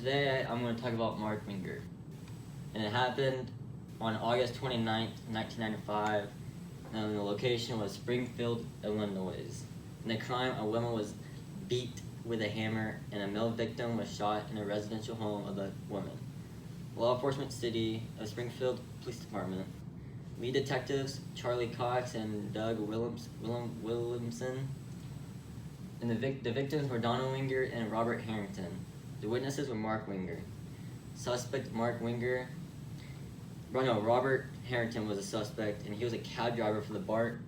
Today I'm going to talk about Mark Winger. And it happened on August 29th, 1995, and the location was Springfield, Illinois. In the crime, a woman was beat with a hammer and a male victim was shot in a residential home of the woman. Law enforcement city of Springfield Police Department. Lead detectives Charlie Cox and Doug Williamson. And the victims were Donna Winger and Robert Harrington. The witnesses were Mark Winger. Suspect Robert Harrington was a suspect, and he was a cab driver for the BART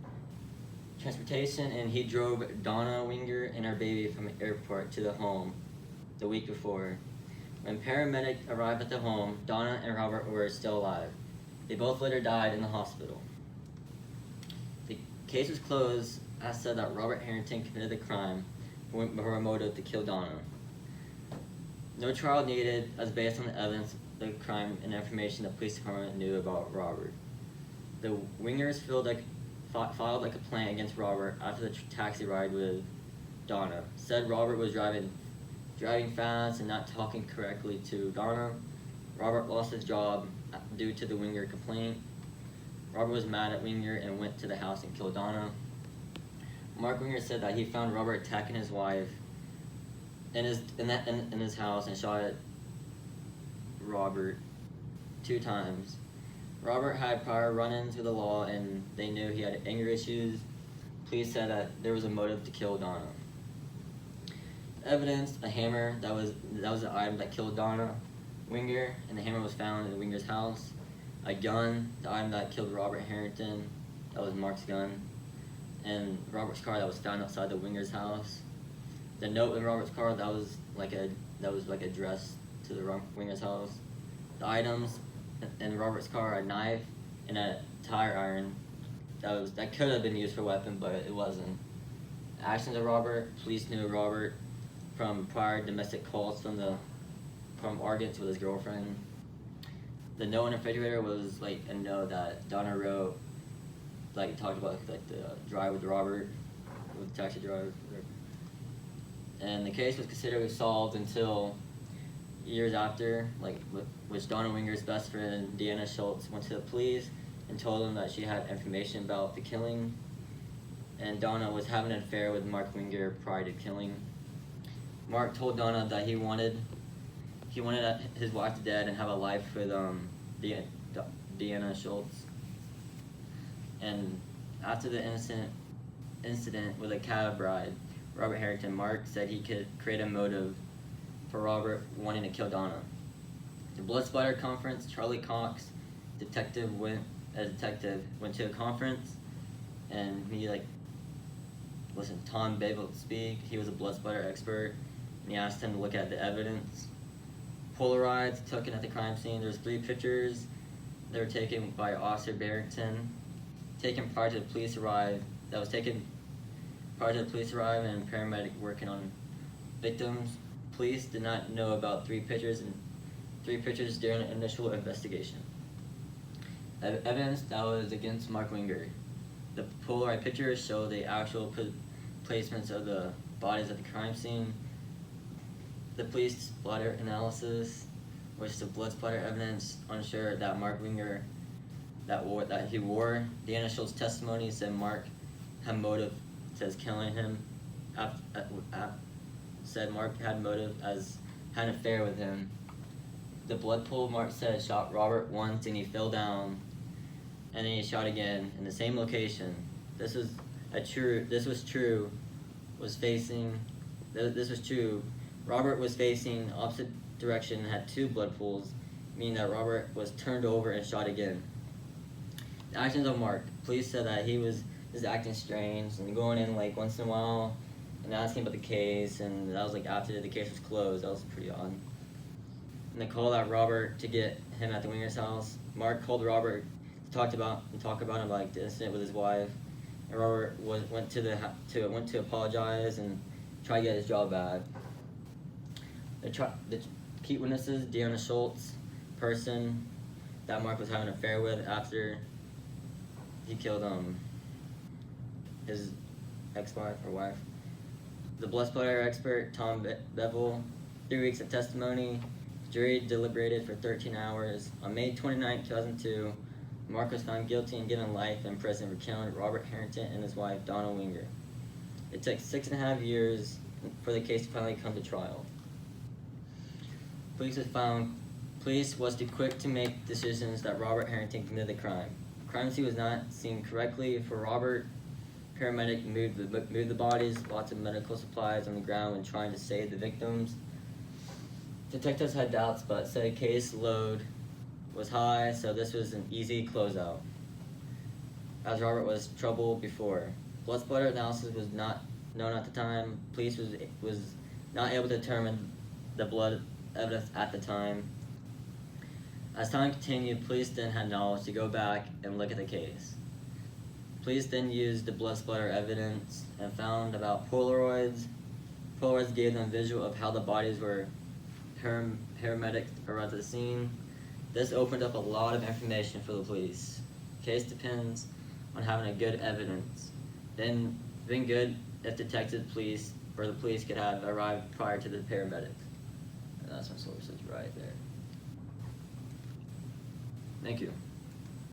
transportation, and he drove Donna Winger and her baby from the airport to the home the week before. When paramedics arrived at the home, Donna and Robert were still alive. They both later died in the hospital. The case was closed as said that Robert Harrington committed the crime with a motive to kill Donna. No trial needed as based on the evidence of the crime and information the police department knew about Robert. The Wingers filed a complaint against Robert after the taxi ride with Donna. Said Robert was driving fast and not talking correctly to Donna. Robert lost his job due to the Winger complaint. Robert was mad at Winger and went to the house and killed Donna. Mark Winger said that he found Robert attacking his wife in his house and shot at Robert 2 times. Robert had prior run-ins with the law and they knew he had anger issues. Police said that there was a motive to kill Donna. Evidence: a hammer that was the item that killed Donna Winger, and the hammer was found in Winger's house. A gun, the item that killed Robert Harrington, that was Mark's gun, and Robert's car that was found outside the Winger's house. The note in Robert's car that was addressed to the Winger's house. The items in Robert's car: a knife and a tire iron that could have been used for a weapon, but it wasn't. The actions of Robert: police knew Robert from prior domestic calls from arguments with his girlfriend. The note in the refrigerator was a note that Donna wrote, talked about the drive with Robert, with the taxi driver. And the case was considered solved until years after, which Donna Winger's best friend, Deanna Schultz, went to the police and told them that she had information about the killing, and Donna was having an affair with Mark Winger prior to killing. Mark told Donna that he wanted his wife to dead and have a life with Deanna Schultz. And after the incident with a cab ride, Robert Harrington, Mark said he could create a motive for Robert wanting to kill Donna. The blood splatter conference: Charlie Cox, detective, went to a conference, and he listened to Tom Babel speak. He was a blood splatter expert, and he asked him to look at the evidence. Polaroids taken at the crime scene. There's 3 pictures that were taken by Officer Barrington, taken prior to the police arrive. And paramedic working on victims. Police did not know about 3 pictures during the initial investigation. Evidence that was against Mark Winger. The Polaroid pictures show the actual placements of the bodies at the crime scene. The police splatter analysis, which the blood splatter evidence unsure that Mark Winger that he wore. Deanna Schultz's testimony said Mark had motive as killing him. Said Mark had motive as had an affair with him. The blood pool: Mark said shot Robert once and he fell down, and then he shot again in the same location. This was true. Robert was facing opposite direction and had 2 blood pools, meaning that Robert was turned over and shot again. The actions of Mark: police said that he was acting strange and going in once in a while and asking about the case, and that was after the case was closed. That was pretty odd. And the call out Robert to get him at the Winger's house: Mark called Robert to talk about him the incident with his wife, and Robert went to apologize and try to get his job back. The key witnesses: Deanna Schultz, person that Mark was having an affair with after he killed his ex-wife or wife. The blood splatter expert Tom Bevel, 3 weeks of testimony. Jury deliberated for 13 hours. On May 29, 2002, Mark was found guilty and given life in prison for killing Robert Harrington and his wife, Donna Winger. It took 6.5 years for the case to finally come to trial. Police was too quick to make decisions that Robert Harrington committed the crime. Crime scene was not seen correctly for Robert. Paramedic moved the bodies, lots of medical supplies on the ground when trying to save the victims. Detectives had doubts, but said case load was high, so this was an easy closeout, as Robert was troubled before. Blood splatter analysis was not known at the time. Police was not able to determine the blood evidence at the time. As time continued, police then had knowledge to go back and look at the case. Police then used the blood splatter evidence and found about Polaroids. Polaroids gave them a visual of how the bodies were. Paramedics arrived at the scene. This opened up a lot of information for the police. Case depends on having a good evidence. Then been good if police the police could have arrived prior to the paramedics. And that's my sources right there. Thank you.